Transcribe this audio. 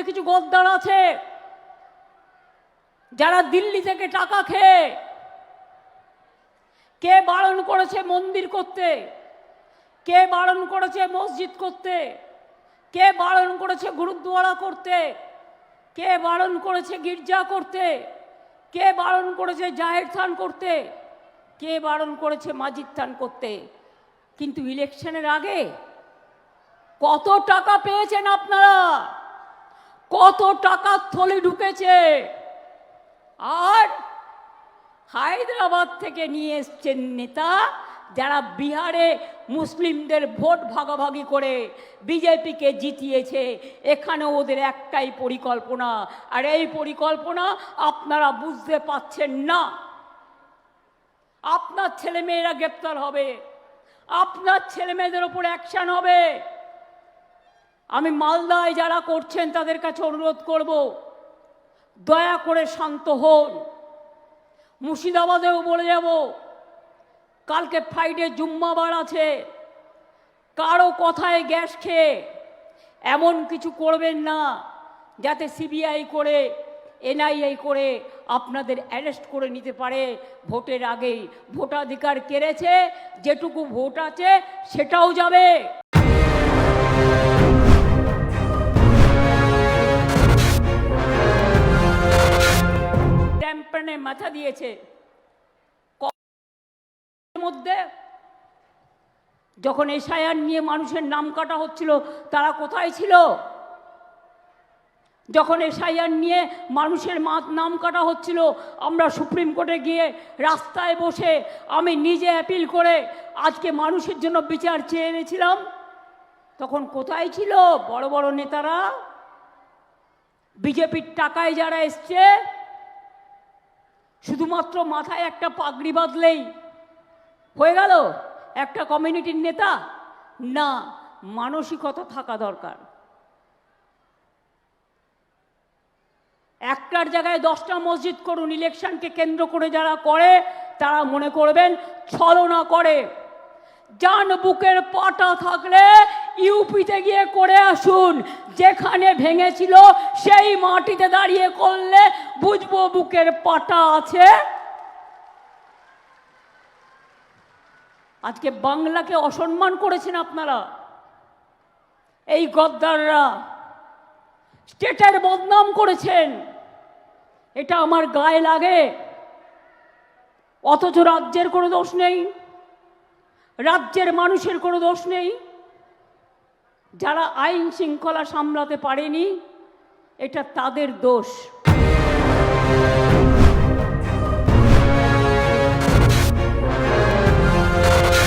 কিছু গদ্দার আছে যারা দিল্লি থেকে টাকা খেয়ে, কে বারণ করেছে মন্দির করতে, কে বারণ করেছে মসজিদ করতে, কে বারণ করেছে গুরুদ্বারা করতে, কে বারণ করেছে গির্জা করতে, কে বারণ করেছে জাহের থান করতে, কে বারণ করেছে মাজিদ থান করতে। কিন্তু ইলেকশনের আগে কত টাকা পেয়েছেন আপনারা, কত টাকার থলি ঢুকেছে, আর হায়দ্রাবাদ থেকে নিয়ে এসছেন নেতা যারা বিহারে মুসলিমদের ভোট ভাগাভাগি করে বিজেপিকে জিতিয়েছে। এখানে ওদের একটাই পরিকল্পনা, আর এই পরিকল্পনা আপনারা বুঝতে পাচ্ছেন না। আপনার ছেলেমেয়েরা গ্রেপ্তার হবে, আপনার ছেলেমেয়েদের ওপর অ্যাকশন হবে। আমি মালদায় যারা করছেন তাদের কাছে অনুরোধ করব, দয়া করে শান্ত হন। মুর্শিদাবাদেও বলে যাব, কালকে ফ্রাইডে জুম্মাবার আছে, কারো কথায় গ্যাস খেয়ে এমন কিছু করবেন না যাতে সিবিআই করে এনআইএ করে আপনাদের অ্যারেস্ট করে নিতে পারে ভোটের আগেই। ভোটাধিকার কেড়েছে, যেটুকু ভোট আছে সেটাও যাবে। ক্যাম্পেনে মাথা দিয়েছে। মধ্যে যখন এসআইআর নিয়ে মানুষের নাম কাটা হচ্ছিল তারা কোথায় ছিল? যখন এসআইআর নিয়ে মানুষের নাম কাটা হচ্ছিল, আমরা সুপ্রিম কোর্টে গিয়ে রাস্তায় বসে আমি নিজে অ্যাপিল করে আজকে মানুষের জন্য বিচার চেয়ে এনেছিলাম, তখন কোথায় ছিল বড় বড় নেতারা? বিজেপির টাকায় যারা এসছে, শুধুমাত্র মাথায় একটা পাগড়ি বাঁধলেই হয়ে গেল একটা কমিউনিটির নেতা? না, মানসিকতা থাকা দরকার। একটার জায়গায় 10টা মসজিদ করুন। ইলেকশনকে কেন্দ্র করে যারা করে তারা মনে করবেন ছলনা করে। যান বুকের পাটা থাকলে ইউপিতে গিয়ে করে আসুন, যেখানে ভেঙেছিল সেই মাটিতে দাঁড়িয়ে করলে বুঝবো বুকের পাটা আছে। আজকে বাংলাকে অসম্মান করেছেন আপনারা, এই গদ্দাররা স্টেটের বদনাম করেছেন। এটা আমার গায়ে লাগে, অথচ রাজ্যের কোনো দোষ নেই, রাজ্যের মানুষের কোনো দোষ নেই। যারা আইন শৃঙ্খলা সামলাতে পারেনি এটা তাদের দোষ।